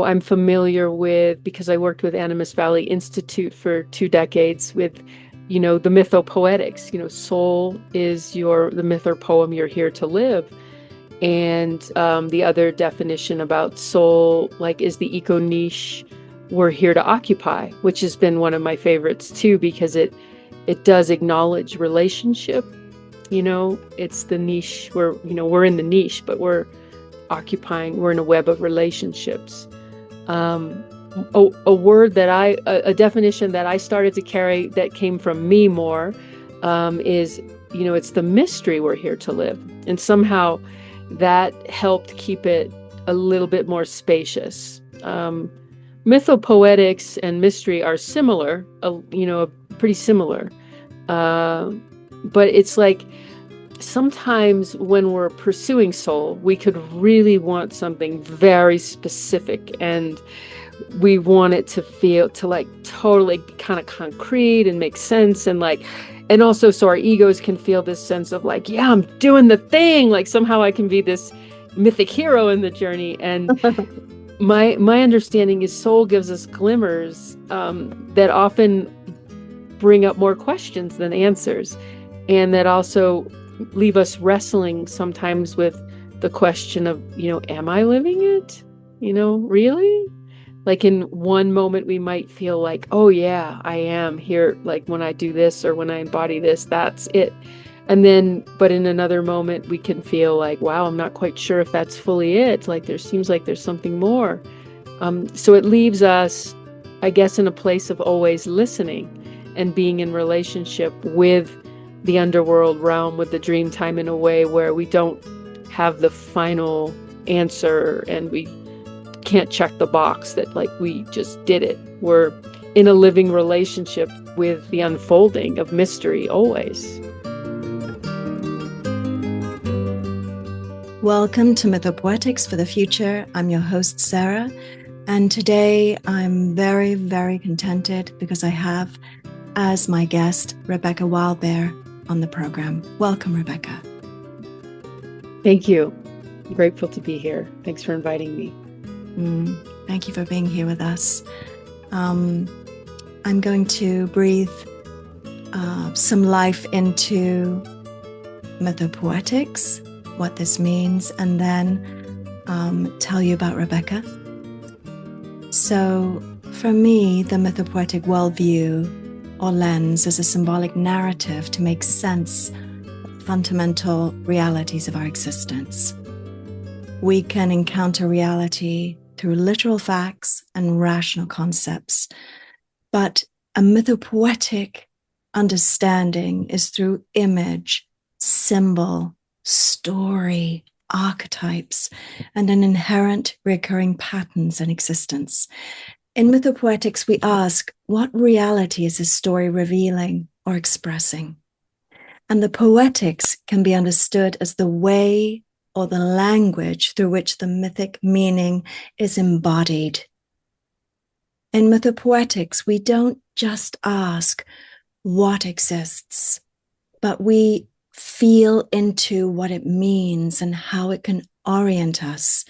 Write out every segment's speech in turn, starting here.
I'm familiar with, because I worked with Animas Valley Institute for 2 decades, with, the Mythopoetics. Soul is the myth or poem you're here to live. And the other definition about soul, like, is the eco niche we're here to occupy, which has been one of my favorites too, because it does acknowledge relationship. It's the niche where, we're in the niche, but we're in a web of relationships. A definition that I started to carry that came from me more, is, it's the mystery we're here to live. And somehow that helped keep it a little bit more spacious. Mythopoetics and mystery are similar, pretty similar. But it's like, sometimes when we're pursuing soul, we could really want something very specific, and we want it to feel, to like totally kind of concrete and make sense, and also so our egos can feel this sense of like, yeah, I'm doing the thing, like somehow I can be this mythic hero in the journey. And my understanding is soul gives us glimmers that often bring up more questions than answers, and that also leave us wrestling sometimes with the question of, am I living it? Really? Like, in one moment we might feel like, oh yeah, I am here. Like, when I do this or when I embody this, that's it. And then, but in another moment we can feel like, wow, I'm not quite sure if that's fully it. Like, seems like there's something more. So it leaves us, I guess, in a place of always listening and being in relationship with the underworld realm, with the dream time, in a way where we don't have the final answer and we can't check the box that like we just did it. We're in a living relationship with the unfolding of mystery always. Welcome to Mythopoetics for the Future. I'm your host, Sarah, and today I'm very, very contented because I have as my guest Rebecca Wildbear on the program. Welcome, Rebecca. Thank you. I'm grateful to be here. Thanks for inviting me. Thank you for being here with us. I'm going to breathe some life into Mythopoetics, what this means, and then tell you about Rebecca. So for me, the mythopoetic worldview or lens is a symbolic narrative to make sense of fundamental realities of our existence. We can encounter reality through literal facts and rational concepts, but a mythopoetic understanding is through image, symbol, story, archetypes, and an inherent recurring patterns in existence. In Mythopoetics, we ask, what reality is this story revealing or expressing? And the poetics can be understood as the way or the language through which the mythic meaning is embodied. In Mythopoetics, we don't just ask what exists, but we feel into what it means and how it can orient us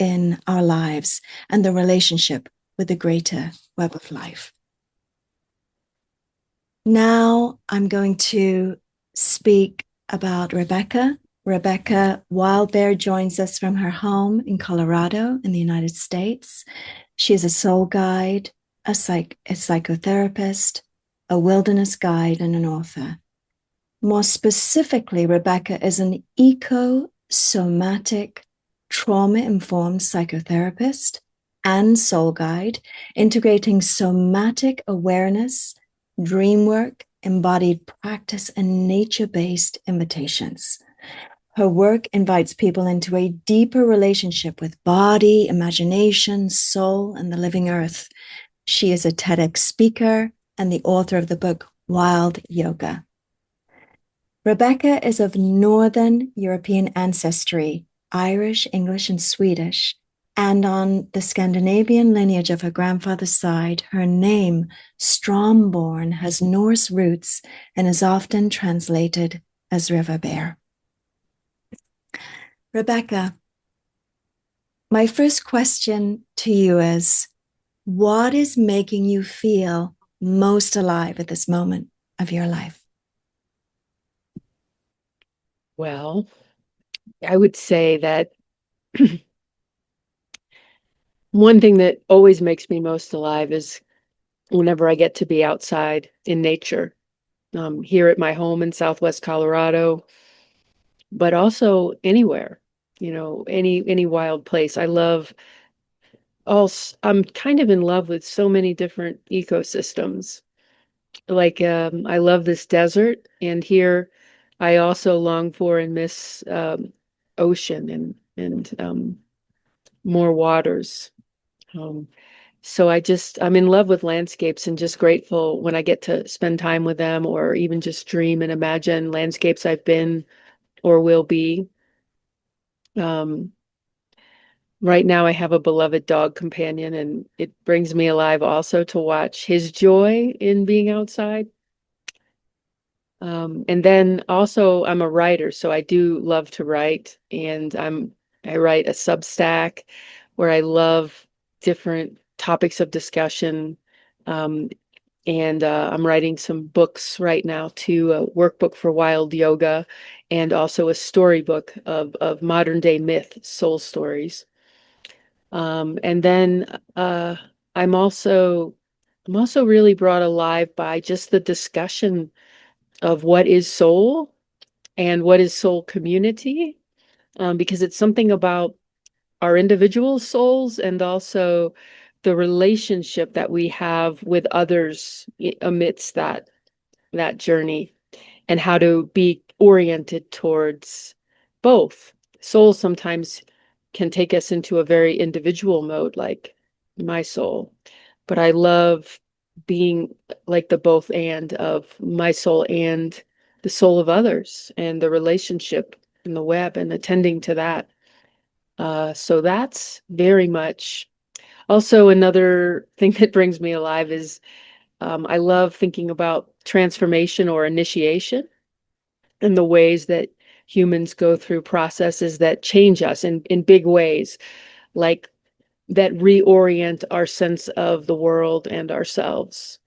in our lives and the relationship with the greater web of life. Now I'm going to speak about Rebecca. Rebecca Wildbear joins us from her home in Colorado in the United States. She is a soul guide, a psychotherapist, a wilderness guide, and an author. More specifically, Rebecca is an eco-somatic, trauma-informed psychotherapist and soul guide, integrating somatic awareness, dreamwork, embodied practice, and nature-based invitations. Her work invites people into a deeper relationship with body, imagination, soul, and the living earth. She is a TEDx speaker and the author of the book Wild Yoga. Rebecca is of Northern European ancestry, Irish, English, and Swedish, and on the Scandinavian lineage of her grandfather's side, her name, Stromborn, has Norse roots and is often translated as river bear. Rebecca, My first question to you is, what is making you feel most alive at this moment of your life? Well, I would say that one thing that always makes me most alive is whenever I get to be outside in nature, here at my home in Southwest Colorado, but also anywhere, any wild place. I'm kind of in love with so many different ecosystems. Like, I love this desert, and here I also long for and miss ocean and more waters. Um, so I'm in love with landscapes and just grateful when I get to spend time with them or even just dream and imagine landscapes I've been or will be. Um, right now I have a beloved dog companion, and it brings me alive also to watch his joy in being outside. And then also I'm a writer, so I do love to write, and I write a Substack where I love different topics of discussion. Um, and I'm writing some books right now too, a workbook for wild yoga, and also a storybook of modern day myth, soul stories. And then I'm also I'm also really brought alive by just the discussion of what is soul and what is soul community, because it's something about our individual souls and also the relationship that we have with others amidst that journey, and how to be oriented towards both. Soul sometimes can take us into a very individual mode, like my soul, but I love being like the both and of my soul and the soul of others and the relationship in the web and attending to that. So that's very much also another thing that brings me alive is I love thinking about transformation or initiation and the ways that humans go through processes that change us in big ways, like that reorient our sense of the world and ourselves.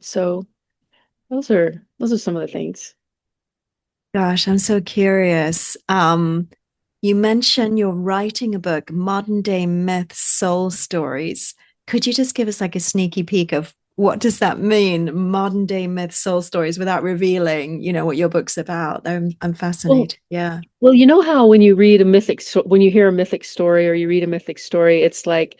So those are some of the things. Gosh, I'm so curious. You mentioned you're writing a book, Modern Day Myth Soul Stories. Could you just give us like a sneaky peek of what does that mean, modern day myth soul stories, without revealing, what your book's about? I'm Well, fascinated. Yeah. well, you know how when you read when you hear a mythic story or you read a mythic story, it's like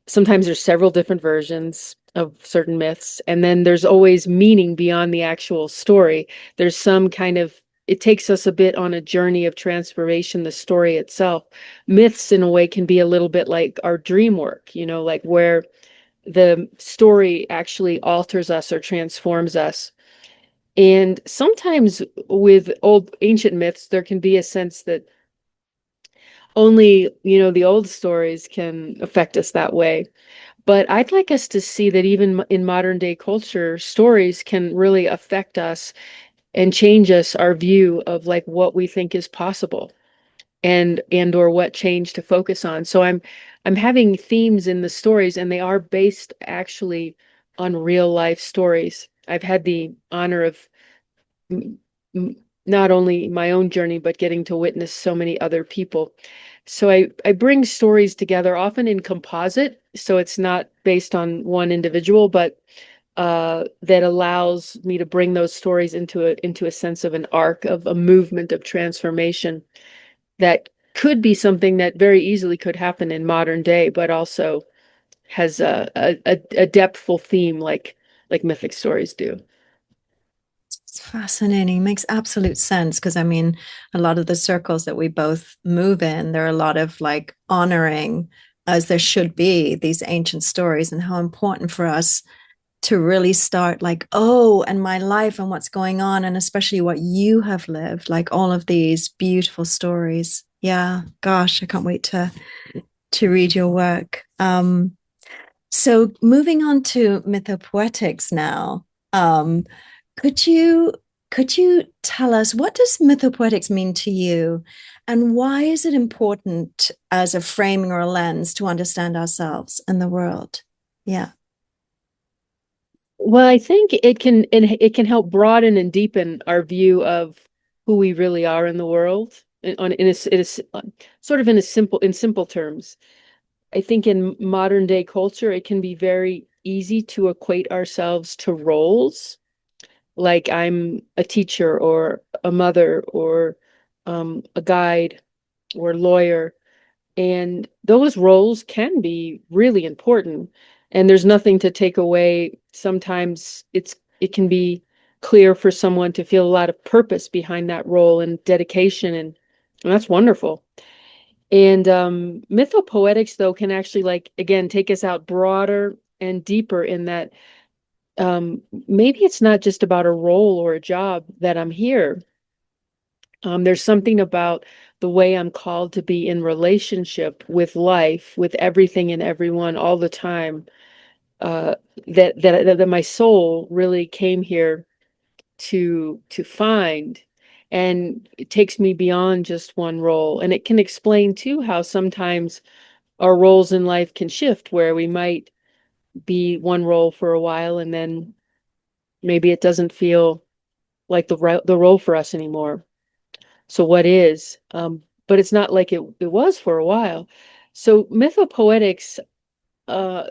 sometimes there's several different versions of certain myths, and then there's always meaning beyond the actual story. There's some kind of, it takes us a bit on a journey of transformation, the story itself. Myths, in a way, can be a little bit like our dream work, like where the story actually alters us or transforms us. And sometimes with old ancient myths, there can be a sense that only, the old stories can affect us that way. But I'd like us to see that even in modern day culture, stories can really affect us and change us our view of like what we think is possible and or what change to focus on. So I'm having themes in the stories, and they are based actually on real life stories. I've had the honor of m- not only my own journey, but getting to witness so many other people. So I bring stories together, often in composite, so it's not based on one individual, but that allows me to bring those stories into a sense of an arc of a movement of transformation that could be something that very easily could happen in modern day, but also has a depthful theme like mythic stories do. It's fascinating. Makes absolute sense because I mean, a lot of the circles that we both move in, there are a lot of like honoring, as there should be, these ancient stories and how important for us to really start like, oh, and my life and what's going on, and especially what you have lived, like all of these beautiful stories. Yeah, gosh, I can't wait to read your work. So moving on to mythopoetics now. Could you Could you tell us what does mythopoetics mean to you, and why is it important as a framing or a lens to understand ourselves and the world? Yeah. Well, I think it can help broaden and deepen our view of who we really are in the world sort of in simple terms. I think in modern day culture, it can be very easy to equate ourselves to roles, like I'm a teacher or a mother or a guide or lawyer. And those roles can be really important. And there's nothing to take away. Sometimes it can be clear for someone to feel a lot of purpose behind that role and dedication, and that's wonderful. And mythopoetics, though, can actually, like, again, take us out broader and deeper in that maybe it's not just about a role or a job that I'm here. There's something about the way I'm called to be in relationship with life, with everything and everyone all the time, uh, that my soul really came here to find. And it takes me beyond just one role. And it can explain too how sometimes our roles in life can shift, where we might be one role for a while and then maybe it doesn't feel like the role for us anymore. So what is? But it's not like it was for a while. So mythopoetics uh,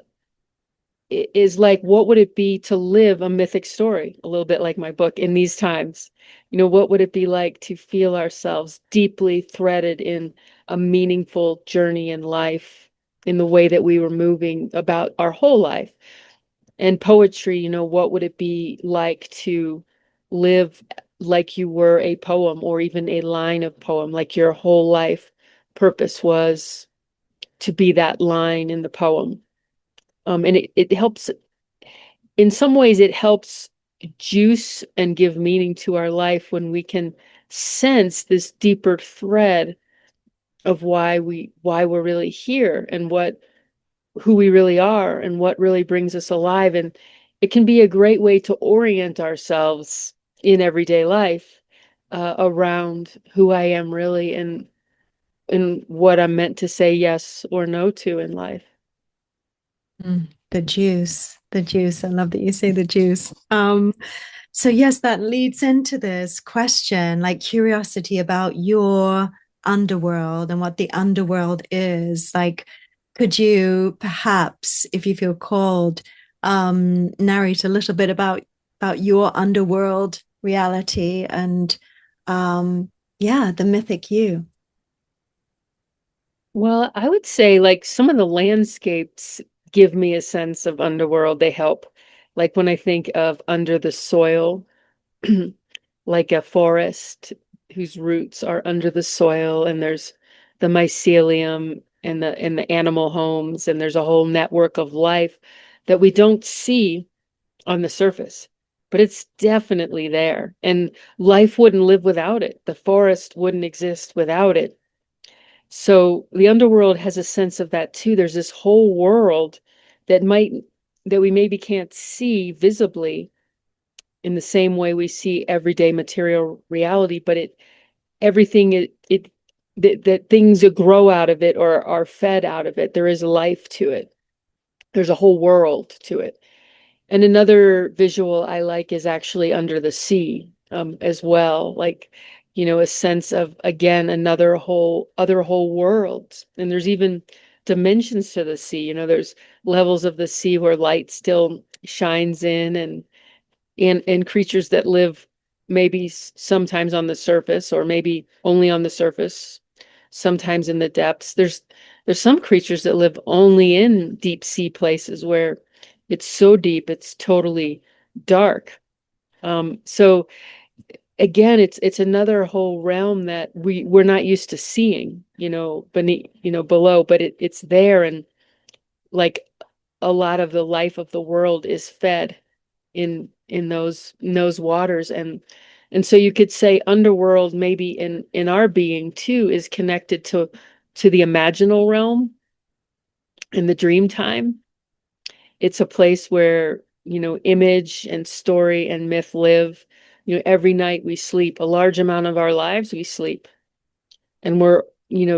is like, what would it be to live a mythic story? A little bit like my book in these times. You know, what would it be like to feel ourselves deeply threaded in a meaningful journey in life, in the way that we were moving about our whole life? And poetry, you know, what would it be like to live like you were a poem or even a line of poem, like your whole life purpose was to be that line in the poem? And it helps, in some ways, it helps juice and give meaning to our life when we can sense this deeper thread of why we're really here and what who we really are and what really brings us alive. And it can be a great way to orient ourselves in everyday life around who I am really and what I'm meant to say yes or no to in life. The juice, the juice. I love that you say the juice. So yes, that leads into this question, like curiosity about your underworld and what the underworld is. Like, could you perhaps, if you feel called, narrate a little bit about your underworld reality and yeah, the mythic you. Well, I would say like some of the landscapes give me a sense of underworld. They help. Like when I think of under the soil, like a forest whose roots are under the soil, and there's the mycelium and the animal homes, and there's a whole network of life that we don't see on the surface, but it's definitely there. And life wouldn't live without it. The forest wouldn't exist without it. So the underworld has a sense of that too. There's this whole world that might that we maybe can't see visibly in the same way we see everyday material reality, but it everything it that things that grow out of it or are fed out of it. There is life to it. There's a whole world to it. And another visual I like is actually under the sea, as well. Like, you know, a sense of, again, other whole worlds. And there's even dimensions to the sea. You know, there's levels of the sea where light still shines in, and creatures that live maybe sometimes on the surface or maybe only on the surface, sometimes in the depths. There's some creatures that live only in deep sea places where it's so deep it's totally dark. So again, it's another whole realm that we're not used to seeing, you know, beneath, you know, below, but it's there. And like a lot of the life of the world is fed in those waters. And so you could say underworld maybe in our being too is connected to the imaginal realm and the dream time. It's a place where, you know, image and story and myth live. every night we sleep. A large amount of our lives we sleep. And we're,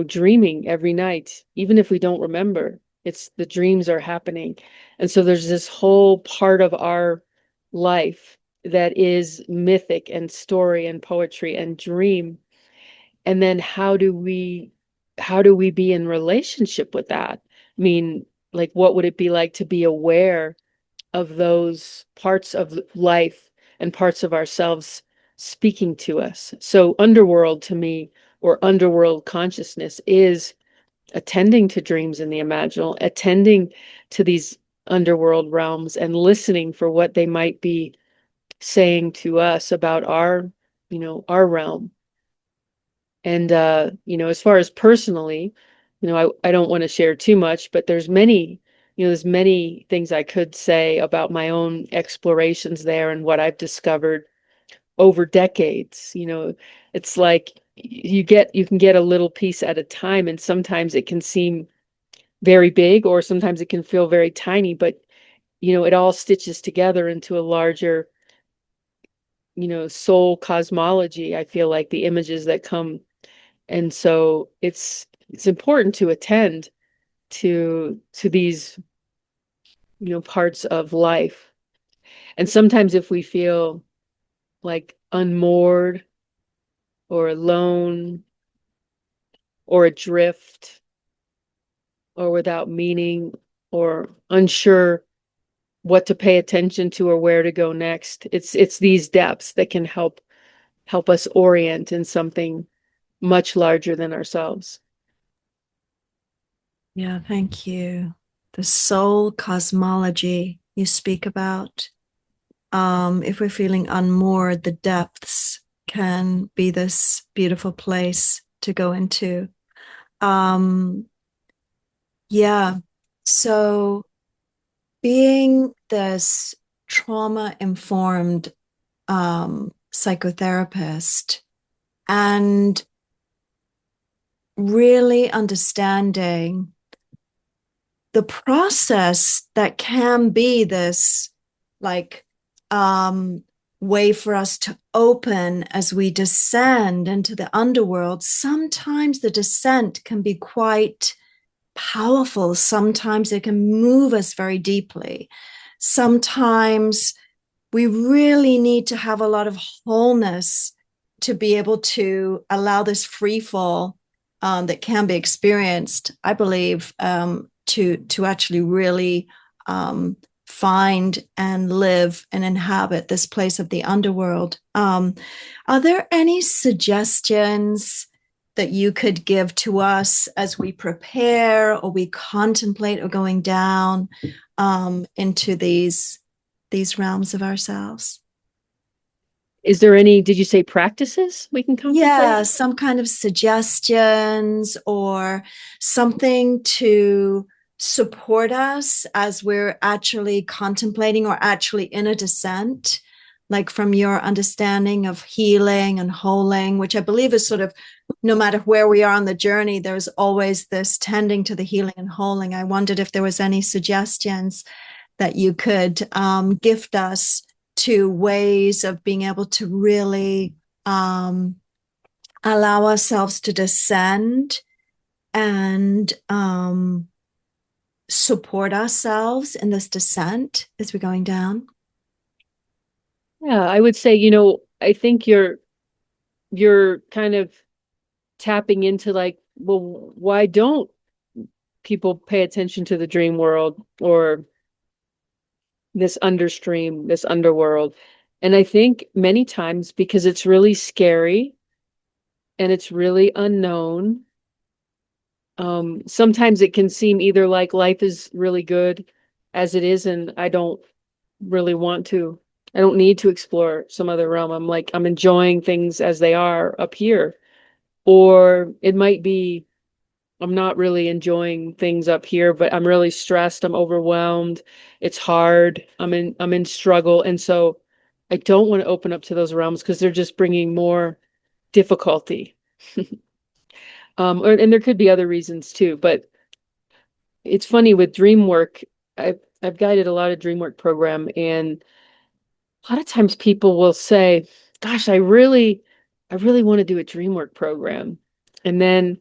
dreaming every night, even if we don't remember. It's the dreams are happening. And so there's this whole part of our life that is mythic and story and poetry and dream. And then how do we be in relationship with that? I mean, like, what would it be like to be aware of those parts of life and parts of ourselves speaking to us? So underworld to me, or underworld consciousness, is attending to dreams in the imaginal, attending to these underworld realms and listening for what they might be saying to us about our realm. And as far as personally, I don't want to share too much, but there's many things I could say about my own explorations there and what I've discovered over decades. It's like you can get a little piece at a time, and sometimes it can seem very big, or sometimes it can feel very tiny, but it all stitches together into a larger, soul cosmology. I feel like the images that come. And so it's important to attend to these, parts of life. And sometimes if we feel like unmoored or alone or adrift or without meaning or unsure what to pay attention to or where to go next, it's these depths that can help us orient in something much larger than ourselves. Yeah, thank you. The soul cosmology you speak about. If we're feeling unmoored, the depths can be this beautiful place to go into. Um, yeah. So being this trauma informed psychotherapist and really understanding the process that can be this like way for us to open as we descend into the underworld. Sometimes the descent can be quite powerful. Sometimes it can move us very deeply. Sometimes we really need to have a lot of wholeness to be able to allow this free fall that can be experienced, I believe, to actually really find and live and inhabit this place of the underworld. Are there any suggestions that you could give to us as we prepare or we contemplate or going down into these realms of ourselves? Is there any, did you say practices we can contemplate? Yeah, some kind of suggestions or something to support us as we're actually contemplating or actually in a descent, like from your understanding of healing and holing, which I believe is sort of no matter where we are on the journey, there's always this tending to the healing and holing. I wondered if there was any suggestions that you could gift us to ways of being able to really allow ourselves to descend and support ourselves in this descent as we're going down. Yeah, I would say, I think you're kind of tapping into, like, well, why don't people pay attention to the dream world or this understream, this underworld? And I think many times because it's really scary and it's really unknown. Sometimes it can seem either like life is really good as it is, and really want to, I don't need to explore some other realm. I'm enjoying things as they are up here. Or it might be, I'm not really enjoying things up here, but I'm really stressed. I'm overwhelmed. It's hard. I'm in struggle. And so I don't want to open up to those realms because they're just bringing more difficulty. And there could be other reasons too, but it's funny with dream work. I've guided a lot of dream work program, and a lot of times people will say, gosh, I really want to do a dreamwork program. And then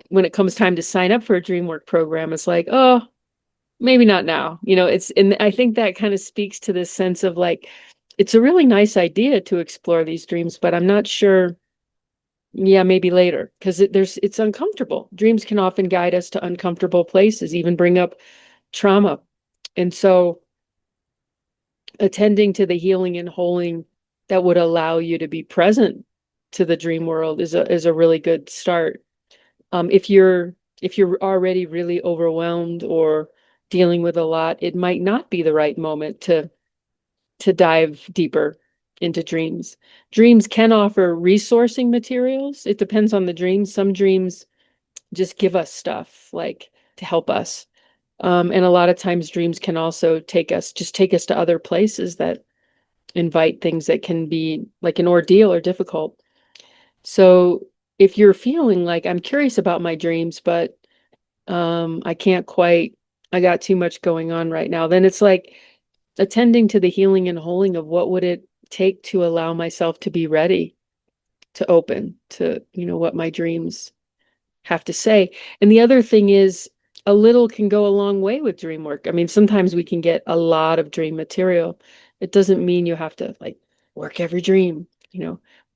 when it comes time to sign up for a dreamwork program, it's like, oh, maybe not now. And I think that kind of speaks to this sense of like, it's a really nice idea to explore these dreams, but I'm not sure. Yeah, maybe later, because it's uncomfortable. Dreams can often guide us to uncomfortable places, even bring up trauma. And so attending to the healing and holding that would allow you to be present to the dream world is a really good start. If you're already really overwhelmed or dealing with a lot, it might not be the right moment to dive deeper into dreams. Dreams can offer resourcing materials. It depends on the dream. Some dreams just give us stuff like to help us. And a lot of times dreams can also take us to other places that invite things that can be like an ordeal or difficult. So if you're feeling like I'm curious about my dreams, but I can't quite, I got too much going on right now, then it's like attending to the healing and holding of what would it take to allow myself to be ready to open to, what my dreams have to say. And the other thing is a little can go a long way with dream work. I mean, sometimes we can get a lot of dream material. It doesn't mean you have to like work every dream,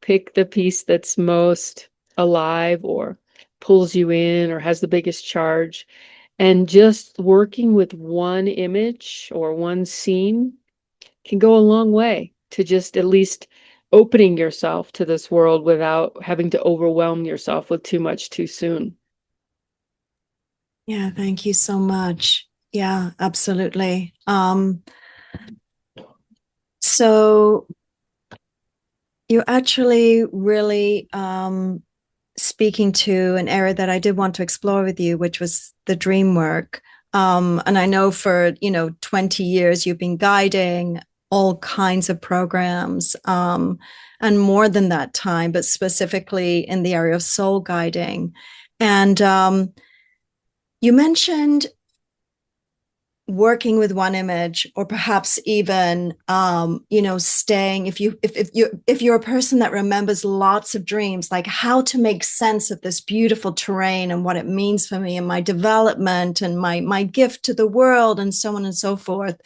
pick the piece that's most alive or pulls you in or has the biggest charge. And just working with one image or one scene can go a long way to just at least opening yourself to this world without having to overwhelm yourself with too much too soon. Yeah, thank you so much. Yeah, absolutely. So you're actually really speaking to an area that I did want to explore with you, which was the dream work. And I know for 20 years you've been guiding all kinds of programs, and more than that time, but specifically in the area of soul guiding. And you mentioned working with one image, or perhaps even staying, if you're a person that remembers lots of dreams, like how to make sense of this beautiful terrain and what it means for me and my development and my gift to the world and so on and so forth.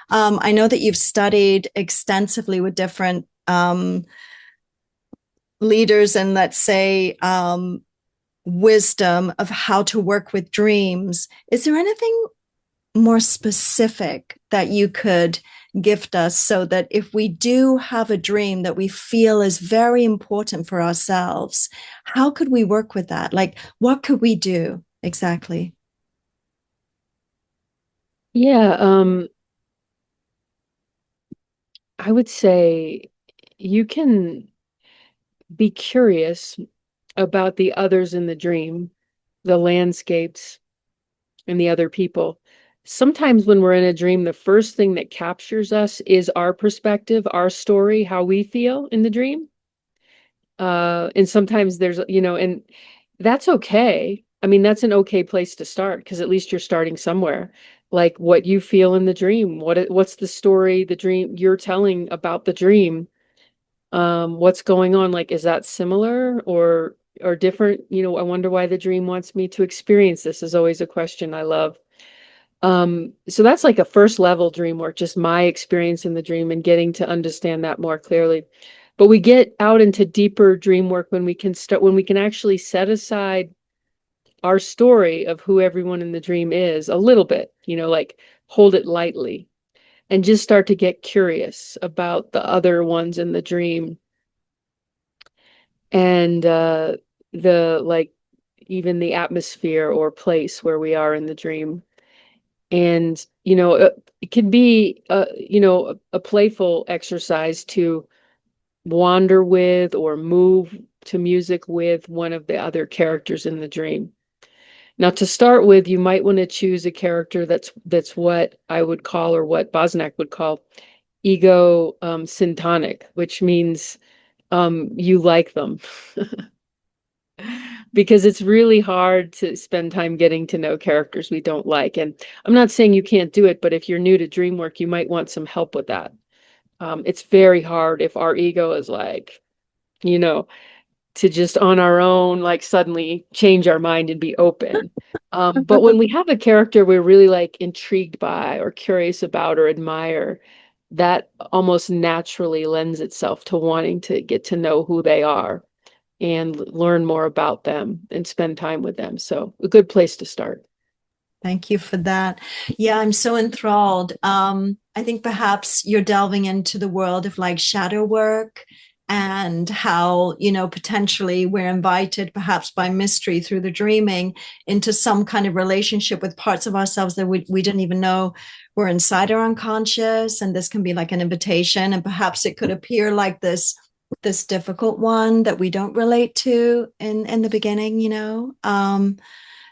I know that you've studied extensively with different leaders and, let's say, wisdom of how to work with dreams. Is there anything more specific that you could gift us, so that if we do have a dream that we feel is very important for ourselves, how could we work with that? Like, what could we do exactly? Yeah, I would say you can be curious about the others in the dream, the landscapes, and the other people. Sometimes when we're in a dream, the first thing that captures us is our perspective, our story, how we feel in the dream. And sometimes and that's okay. I mean, that's an okay place to start because at least you're starting somewhere. Like what you feel in the dream. What's the story, the dream you're telling about the dream? What's going on? Like, is that similar or different? I wonder why the dream wants me to experience this is always a question I love. So that's like a first level dream work, just my experience in the dream and getting to understand that more clearly. But we get out into deeper dream work when we can actually set aside our story of who everyone in the dream is a little bit, like hold it lightly and just start to get curious about the other ones in the dream and the like even the atmosphere or place where we are in the dream. And it can be a playful exercise to wander with or move to music with one of the other characters in the dream. Now, to start with, you might want to choose a character that's what I would call, or what Bosnak would call, ego syntonic, which means you like them. Because it's really hard to spend time getting to know characters we don't like. And I'm not saying you can't do it, but if you're new to dream work, you might want some help with that. It's very hard if our ego is like, you know, to just on our own, like suddenly change our mind and be open. But when we have a character we're really like intrigued by or curious about or admire, that almost naturally lends itself to wanting to get to know who they are and learn more about them and spend time with them. So a good place to start. Thank you for that. Yeah, I'm so enthralled. I think perhaps you're delving into the world of like shadow work and how, potentially we're invited, perhaps by mystery through the dreaming, into some kind of relationship with parts of ourselves that we didn't even know were inside our unconscious. And this can be like an invitation. And perhaps it could appear like this difficult one that we don't relate to in the beginning,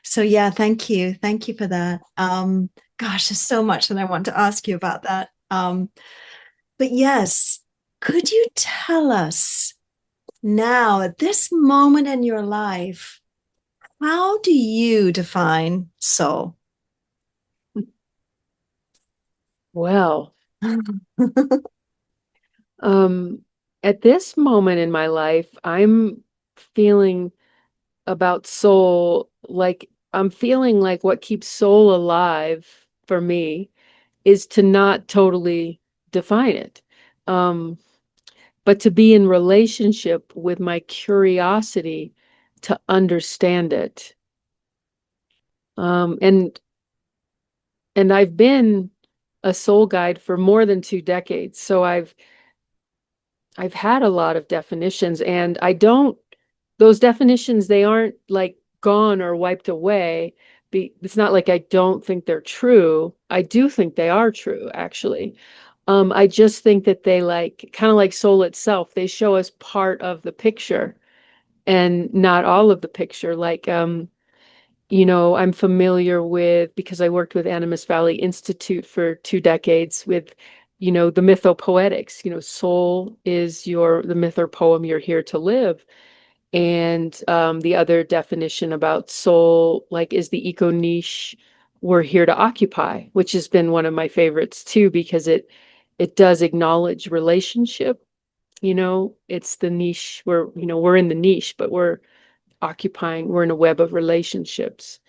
so yeah, thank you for that. Gosh, there's so much that I want to ask you about that. But yes, could you tell us now, at this moment in your life, how do you define soul? Well, um, at this moment in my life, I'm feeling about soul like I'm feeling like what keeps soul alive for me is to not totally define it. Um, but to be in relationship with my curiosity to understand it. Um, and and I've been a soul guide for more than 2 decades, so I've had a lot of definitions, and I don't those definitions, they aren't like gone or wiped away. It's not like I don't think they're true. I do think they are true, actually. I just think that they like kind of like soul itself, they show us part of the picture and not all of the picture. Like, I'm familiar with, because I worked with Animas Valley Institute for 2 decades with, the mythopoetics. Soul is the myth or poem you're here to live. And the other definition about soul, like, is the eco niche we're here to occupy, which has been one of my favorites too, because it does acknowledge relationship. It's the niche where, we're in the niche, but we're in a web of relationships.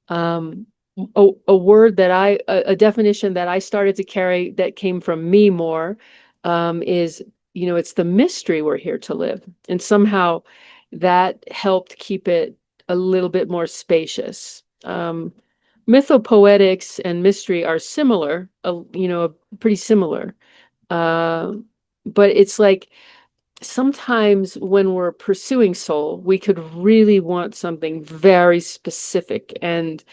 Um, a word that a definition that I started to carry that came from me more, is, it's the mystery we're here to live. And somehow that helped keep it a little bit more spacious. Mythopoetics and mystery are similar, pretty similar. Uh, but it's like sometimes when we're pursuing soul, we could really want something very specific, and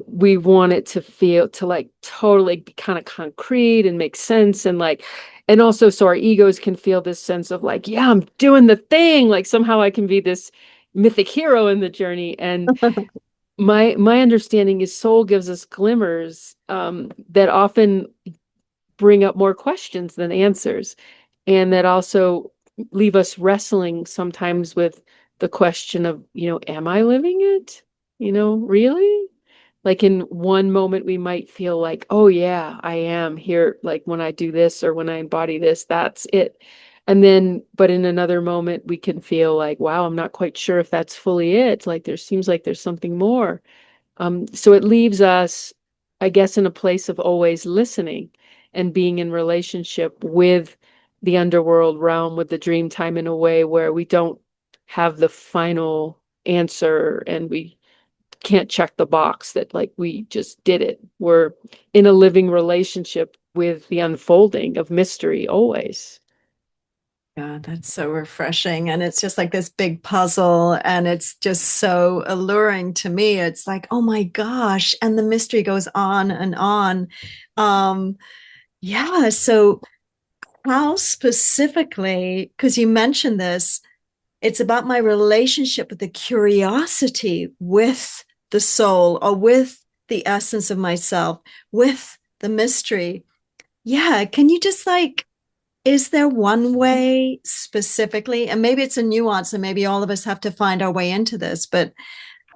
we want it to feel to like totally be kind of concrete and make sense, and like, and also so our egos can feel this sense of like, yeah, I'm doing the thing, like somehow I can be this mythic hero in the journey. And my understanding is soul gives us glimmers, that often bring up more questions than answers, and that also leave us wrestling sometimes with the question of, am I living it? Really? Like in one moment, we might feel like, oh, yeah, I am here. Like when I do this or when I embody this, that's it. And then, but in another moment, we can feel like, wow, I'm not quite sure if that's fully it. Like there seems like there's something more. So it leaves us, I guess, in a place of always listening and being in relationship with the underworld realm, with the dream time, in a way where we don't have the final answer and we can't check the box that like we just did it. We're in a living relationship with the unfolding of mystery always. God, that's so refreshing. And it's just like this big puzzle. And it's just so alluring to me. It's like, oh my gosh. And the mystery goes on and on. Um, yeah. So, how specifically, because you mentioned this, it's about my relationship with the curiosity with the soul or with the essence of myself, with the mystery. Yeah. Can you just like, is there one way specifically, and maybe it's a nuance and maybe all of us have to find our way into this, but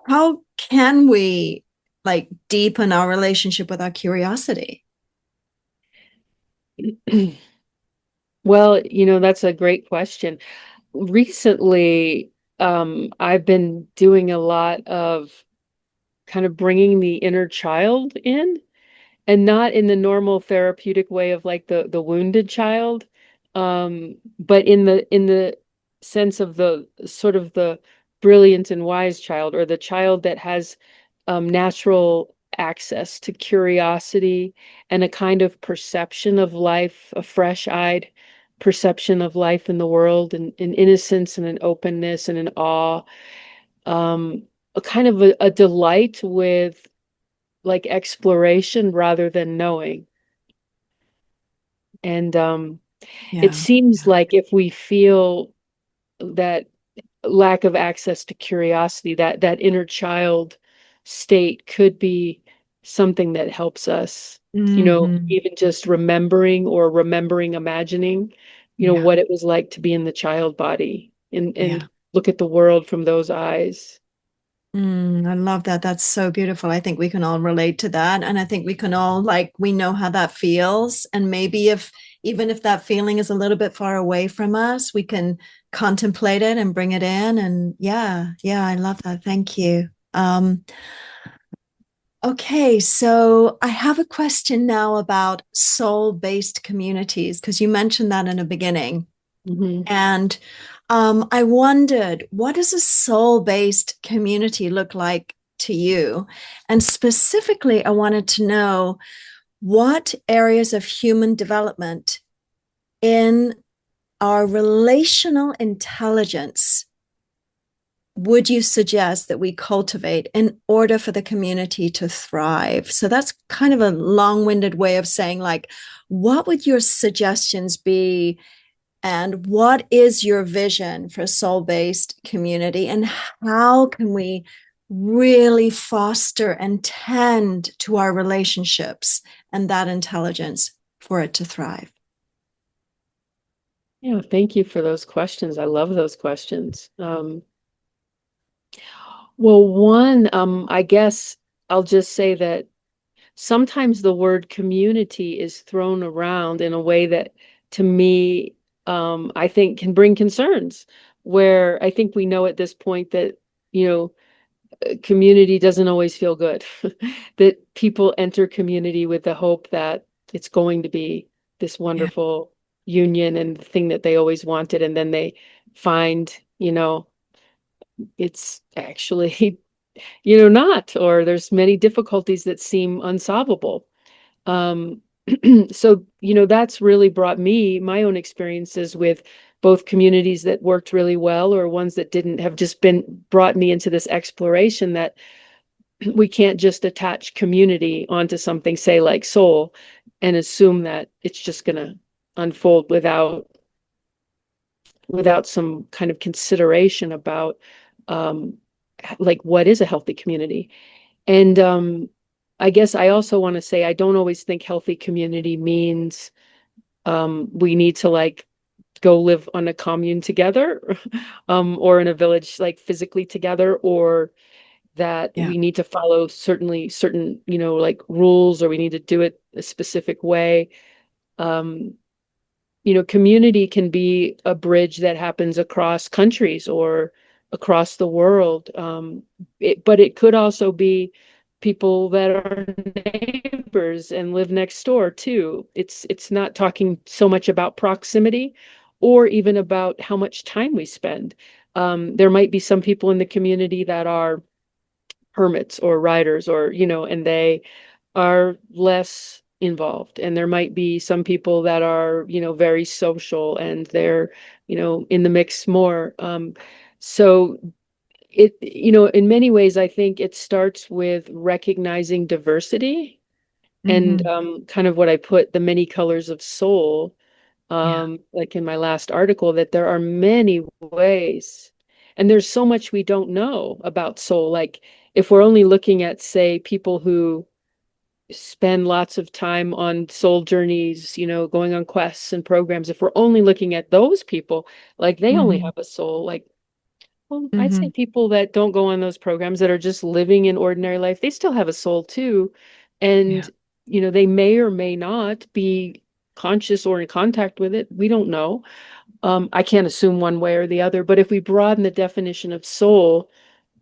how can we like deepen our relationship with our curiosity? Well, that's a great question. Recently, I've been doing a lot of kind of bringing the inner child in, and not in the normal therapeutic way of like the wounded child, but in the sense of the sort of the brilliant and wise child, or the child that has natural access to curiosity and a kind of perception of life, a fresh-eyed perception of life in the world, and an innocence and an openness and an awe, a kind of a delight with like exploration rather than knowing. And it Yeah. seems Yeah. like if we feel that lack of access to curiosity, that inner child state could be something that helps us, Hmm. even just remembering, imagining, Yeah. what it was like to be in the child body, and Yeah. look at the world from those eyes. I love that. That's so beautiful. I think we can all relate to that. And I think we can all, like, we know how that feels. And maybe if, even if that feeling is a little bit far away from us, we can contemplate it and bring it in. And yeah, yeah, I love that. Thank you. Okay, so I have a question now about soul-based communities, because you mentioned that in the beginning. Mhm. And I wondered, what does a soul-based community look like to you? And specifically, I wanted to know what areas of human development in our relational intelligence would you suggest that we cultivate in order for the community to thrive? So that's kind of a long-winded way of saying, like, what would your suggestions be, and what is your vision for soul-based community, and how can we really foster and tend to our relationships and that intelligence for it to thrive? Yeah, thank you for those questions. I love those questions. Well, one, I guess I'll just say that sometimes the word community is thrown around in a way that, to me, I think can bring concerns, where I think we know at this point that, you know, community doesn't always feel good, that people enter community with the hope that it's going to be this Yeah, wonderful union and the thing that they always wanted. And then they find, it's actually not, or there's many difficulties that seem unsolvable. Um, so, that's really brought me my own experiences with both communities that worked really well or ones that didn't, have just been brought me into this exploration that we can't just attach community onto something, say like soul, and assume that it's just going to unfold without some kind of consideration about um, like what is a healthy community. And I guess I also want to say I don't always think healthy community means we need to like go live on a commune together, or in a village like physically together, or that yeah, we need to follow certain like rules, or we need to do it a specific way. Um, Community can be a bridge that happens across countries or across the world. But it could also be people that are neighbors and live next door too. It's not talking so much about proximity or even about how much time we spend. There might be some people in the community that are hermits or writers, or and they are less involved, and there might be some people that are very social, and they're in the mix more. So it in many ways I think it starts with recognizing diversity, and hmm, kind of what I put, the many colors of soul, yeah, like in my last article, that there are many ways, and there's so much we don't know about soul. Like if we're only looking at, say, people who spend lots of time on soul journeys, going on quests and programs, if we're only looking at those people, like they only hmm, have a soul, like, well, I'd say hmm, people that don't go on those programs, that are just living in ordinary life, they still have a soul too. And, yeah, they may or may not be conscious or in contact with it. We don't know. I can't assume one way or the other, but if we broaden the definition of soul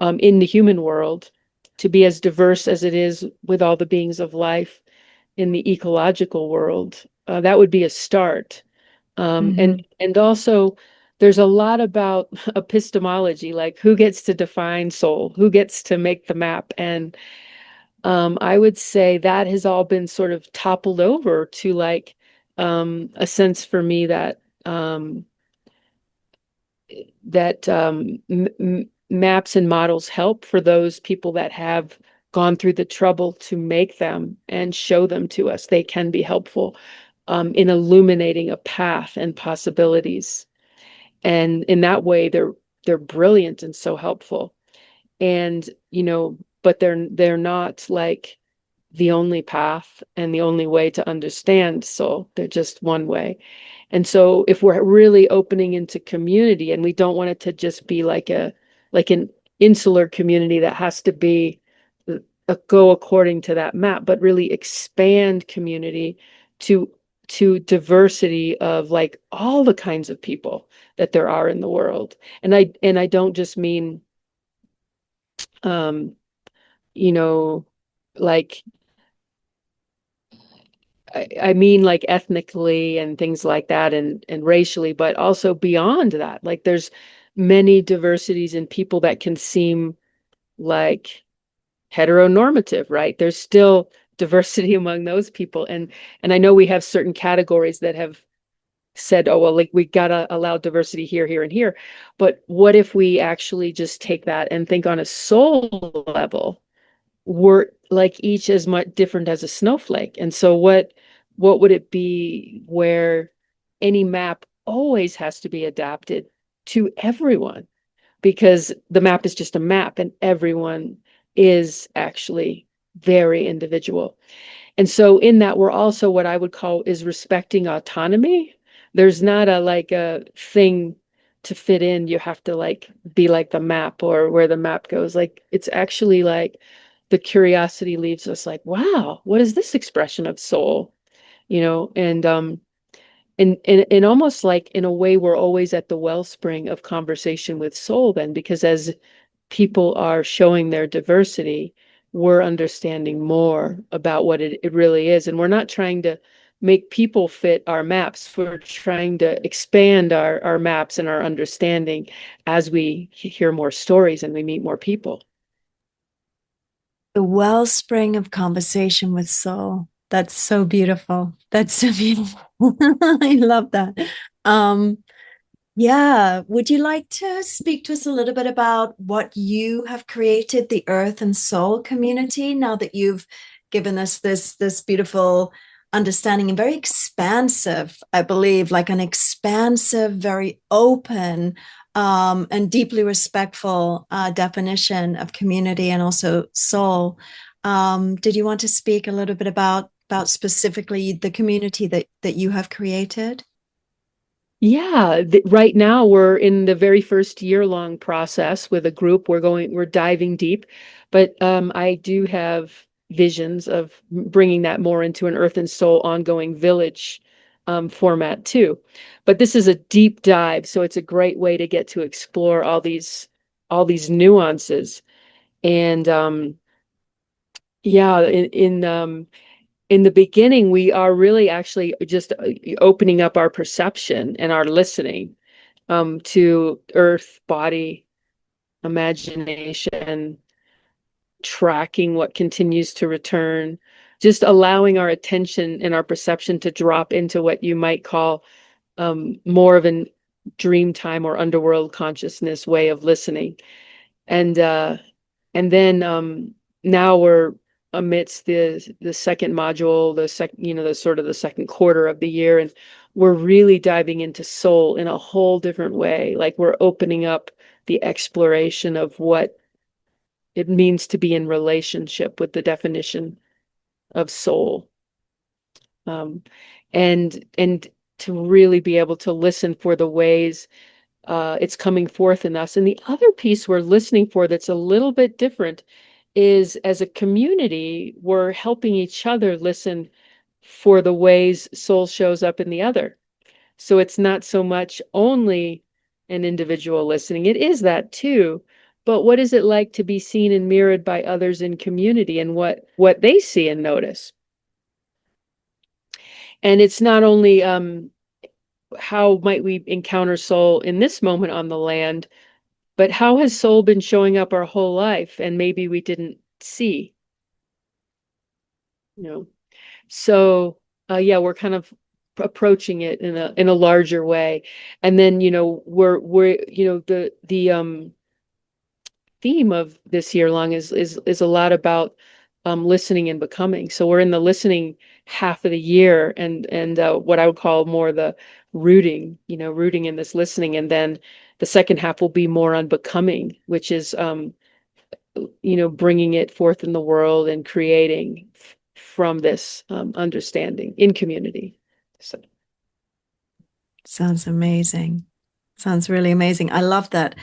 in the human world to be as diverse as it is with all the beings of life in the ecological world, that would be a start. Hmm. And also there's a lot about epistemology, like who gets to define soul, who gets to make the map. And I would say that has all been sort of toppled over to like a sense for me that maps and models help for those people that have gone through the trouble to make them and show them to us. They can be helpful in illuminating a path and possibilities. And in that way, they're brilliant and so helpful. And but they're not like the only path and the only way to understand soul. They're just one way. And so if we're really opening into community, and we don't want it to just be like an insular community that has to be go according to that map, but really expand community to diversity of like all the kinds of people that there are in the world. And I don't just mean um you know like I mean like ethnically and things like that, and racially, but also beyond that. Like there's many diversities in people that can seem like heteronormative, right? There's still diversity among those people. And I know we have certain categories that have said, oh, well, like we gotta allow diversity here, here, and here. But what if we actually just take that and think on a soul level? We're like each as much different as a snowflake. And so what would it be where any map always has to be adapted to everyone? Because the map is just a map and everyone is actually very individual. And so in that, we're also what I would call is respecting autonomy. There's not a like a thing to fit in. You have to like be like the map or where the map goes. Like it's actually like the curiosity leaves us like, wow, what is this expression of soul? And almost like in a way we're always at the wellspring of conversation with soul then, because as people are showing their diversity, we're understanding more about what it really is. And we're not trying to make people fit our maps. We're trying to expand our maps and our understanding as we hear more stories and we meet more people. The wellspring of conversation with soul. That's so beautiful. That's so beautiful. I love that. Um, yeah. Would you like to speak to us a little bit about what you have created, the Earth and Soul community, now that you've given us this beautiful understanding and very expansive, I believe, like an expansive, very open, and deeply respectful definition of community and also soul. Did you want to speak a little bit about specifically the community that you have created? Yeah, right now we're in the very first year-long process with a group. We're diving deep, but I do have visions of bringing that more into an Earth and Soul ongoing village format too. But this is a deep dive, so it's a great way to get to explore all these nuances. And yeah, in the beginning, we are really actually just opening up our perception and our listening to earth, body, imagination, tracking what continues to return, just allowing our attention and our perception to drop into what you might call more of an dream time or underworld consciousness way of listening. And then now we're amidst the second module, the sort of the second quarter of the year, and we're really diving into soul in a whole different way. Like we're opening up the exploration of what it means to be in relationship with the definition of soul. Um, and to really be able to listen for the ways it's coming forth in us. And the other piece we're listening for that's a little bit different is as a community, we're helping each other listen for the ways soul shows up in the other. So it's not so much only an individual listening, it is that too. But what is it like to be seen and mirrored by others in community and what they see and notice? And it's not only how might we encounter soul in this moment on the land, but how has soul been showing up our whole life and maybe we didn't see, you know? So yeah, we're kind of approaching it in a larger way. And then, we're the theme of this year long is a lot about listening and becoming. So we're in the listening half of the year and what I would call more the rooting, rooting in this listening. And then the second half will be more on becoming, which is bringing it forth in the world and creating from this understanding in community. So Sounds amazing. Sounds really amazing. I love that.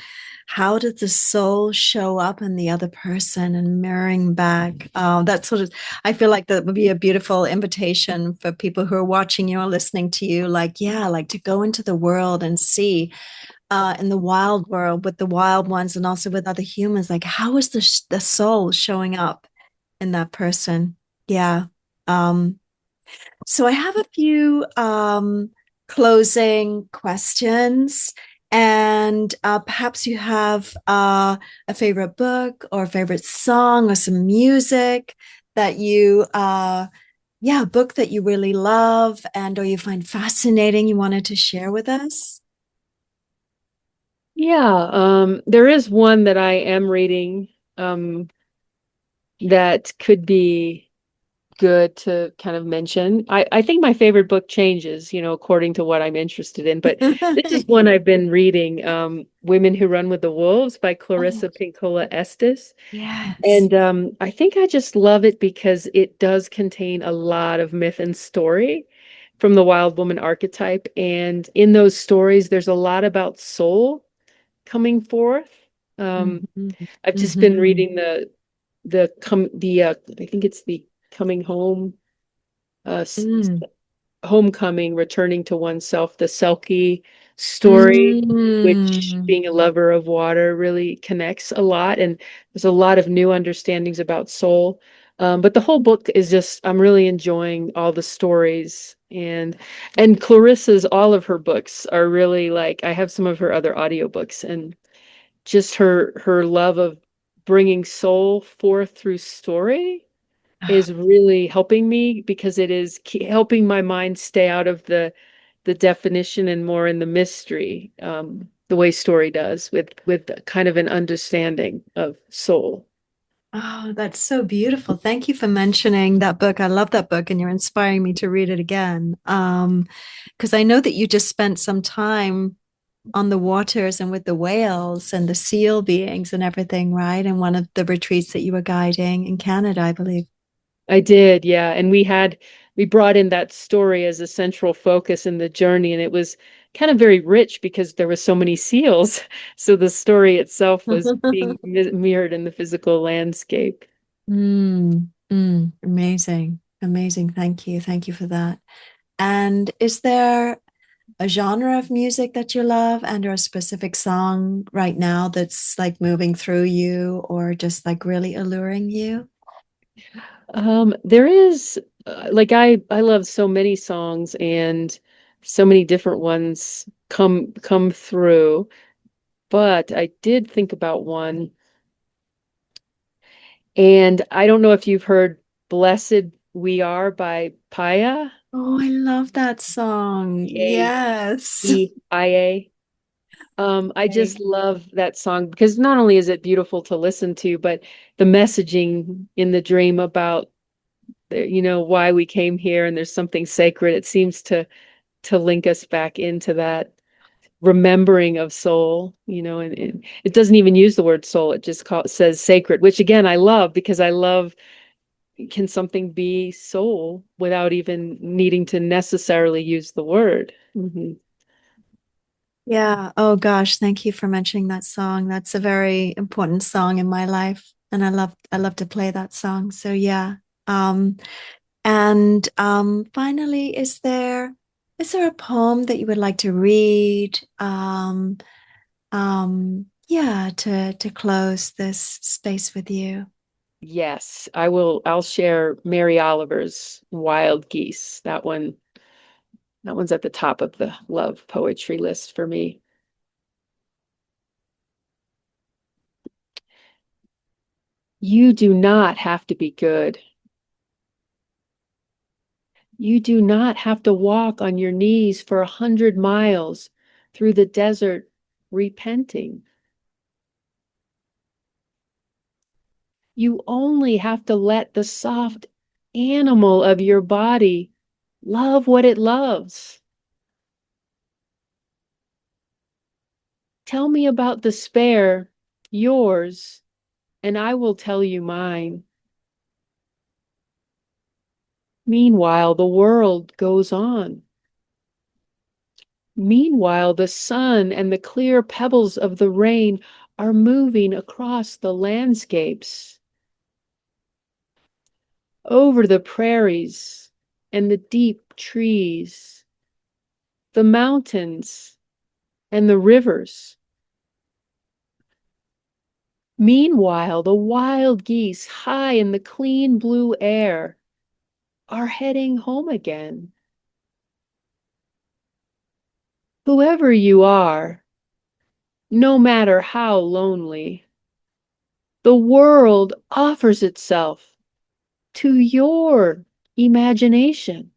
How did the soul show up in the other person and mirroring back? That sort of, I feel like that would be a beautiful invitation for people who are watching you or listening to you. Like, yeah, like to go into the world and see in the wild world with the wild ones and also with other humans. Like, how is the soul showing up in that person? Yeah. Um, so I have a few closing questions, and perhaps you have a favorite book or a favorite song or some music that yeah, a book that you really love and or you find fascinating you wanted to share with us. yeah, there is one that I am reading um, that could be good to kind of mention. I think my favorite book changes, according to what I'm interested in. But this is one I've been reading, Women Who Run with the Wolves by Oh, Clarissa Pinkola Estes. yes. And I think I just love it because it does contain a lot of myth and story from the wild woman archetype. And in those stories, there's a lot about soul coming forth. Um, Mhm. I've just been Mhm. reading I think it's the coming home, Mm. homecoming, returning to oneself, the Selkie story, which Mm. being a lover of water really connects a lot. And there's a lot of new understandings about soul. But the whole book is just, I'm really enjoying all the stories and Clarissa's, all of her books are really like, I have some of her other audiobooks and just her love of bringing soul forth through story is really helping me because it is helping my mind stay out of the definition and more in the mystery, the way story does with kind of an understanding of soul. Oh, that's so beautiful. Thank you for mentioning that book. I love that book and you're inspiring me to read it again. Because I know that you just spent some time on the waters and with the whales and the seal beings and everything, right? And one of the retreats that you were guiding in Canada, I believe. I did, yeah. And we brought in that story as a central focus in the journey, and it was kind of very rich because there were so many seals. So the story itself was being mirrored in the physical landscape. Amazing. Amazing. Thank you. Thank you for that. And is there a genre of music that you love and or a specific song right now that's like moving through you or just like really alluring you? There is like I love so many songs and so many different ones come through, but I did think about one, and I don't know if you've heard "Blessed We Are" by Paya, Oh, I love that song. Yes. Paeia. I Okay. just love that song because not only is it beautiful to listen to, but the messaging in the dream about why we came here and there's something sacred. It seems to link us back into that remembering of soul, and it doesn't even use the word soul. It just says sacred, which again, I love because I love, can something be soul without even needing to necessarily use the word? Yeah. Oh gosh, thank you for mentioning that song. That's a very important song in my life. And I love to play that song. So yeah. Um, And finally, is there a poem that you would like to read? Yeah, to close this space with you. Yes, I will. I'll share Mary Oliver's Wild Geese. That one's at the top of the love poetry list for me. You do not have to be good. You do not have to walk on your knees for 100 miles through the desert repenting. You only have to let the soft animal of your body love what it loves. Tell me about despair, yours, and I will tell you mine. Meanwhile, the world goes on. Meanwhile, the sun and the clear pebbles of the rain are moving across the landscapes, over the prairies and the deep trees, the mountains and the rivers. Meanwhile, the wild geese high in the clean blue air are heading home again. Whoever you are, no matter how lonely, the world offers itself to your imagination,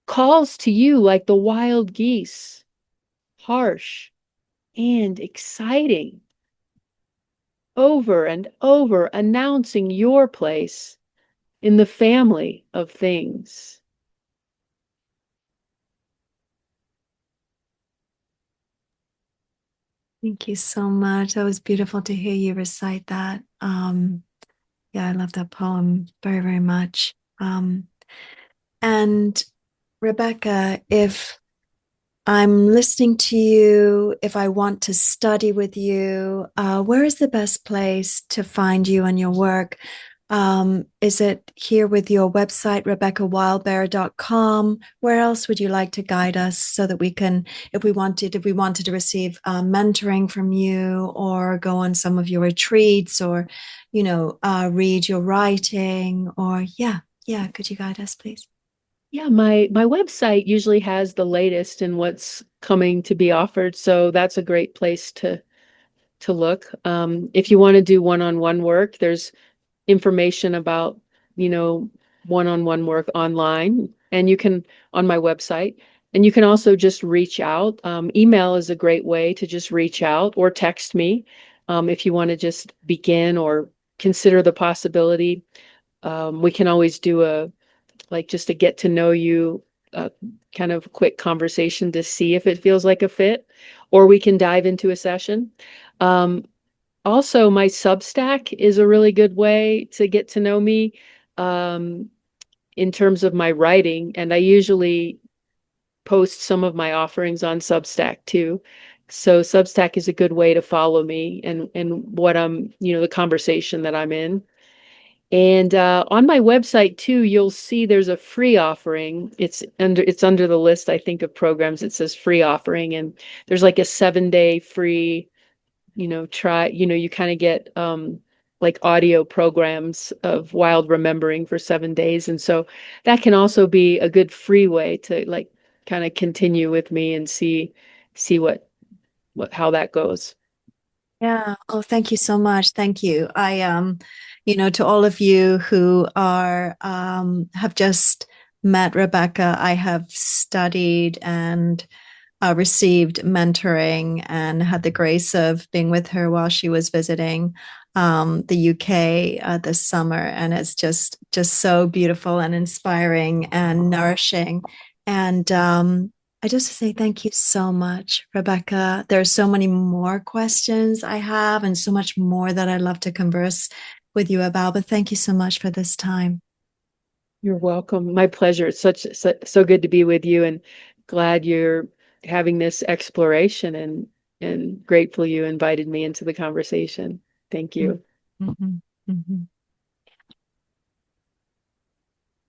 calls to you like the wild geese, harsh and exciting, over and over announcing your place in the family of things. Thank you so much. That was beautiful to hear you recite that. Yeah, I love that poem very, very much. And Rebecca, if I'm listening to you, if I want to study with you, where is the best place to find you and your work? Is it here with your website, RebeccaWildbear.com? Where else would you like to guide us so that we can, if we wanted to receive mentoring from you or go on some of your retreats or, read your writing or yeah, could you guide us, please? Yeah, my website usually has the latest in what's coming to be offered, so that's a great place to look. If you want to do one-on-one work, there's information about, you know, one-on-one work online, and you can on my website, and you can also just reach out. Email is a great way to just reach out or text me if you want to just begin or consider the possibility. We can always do just a get to know you kind of quick conversation to see if it feels like a fit, or we can dive into a session. Um, Also, my Substack is a really good way to get to know me um, in terms of my writing, and I usually post some of my offerings on Substack too. So Substack is a good way to follow me and what I'm, the conversation that I'm in. And on my website too, you'll see there's a free offering. It's under the list, I think, of programs. It says free offering, and there's like a 7-day free, try, you kind of get like audio programs of wild remembering for 7 days. And so that can also be a good free way to like kind of continue with me and see what how that goes. Yeah. Oh, thank you so much. Thank you. To all of you who are have just met Rebecca, I have studied and received mentoring and had the grace of being with her while she was visiting the UK this summer, and it's just so beautiful and inspiring and nourishing. And I just say thank you so much, Rebecca. There are so many more questions I have, and so much more that I'd love to converse with you about. But thank you so much for this time. You're welcome. My pleasure. It's so good to be with you, and glad you're having this exploration, and grateful you invited me into the conversation. Thank you. Mm-hmm. Mm-hmm.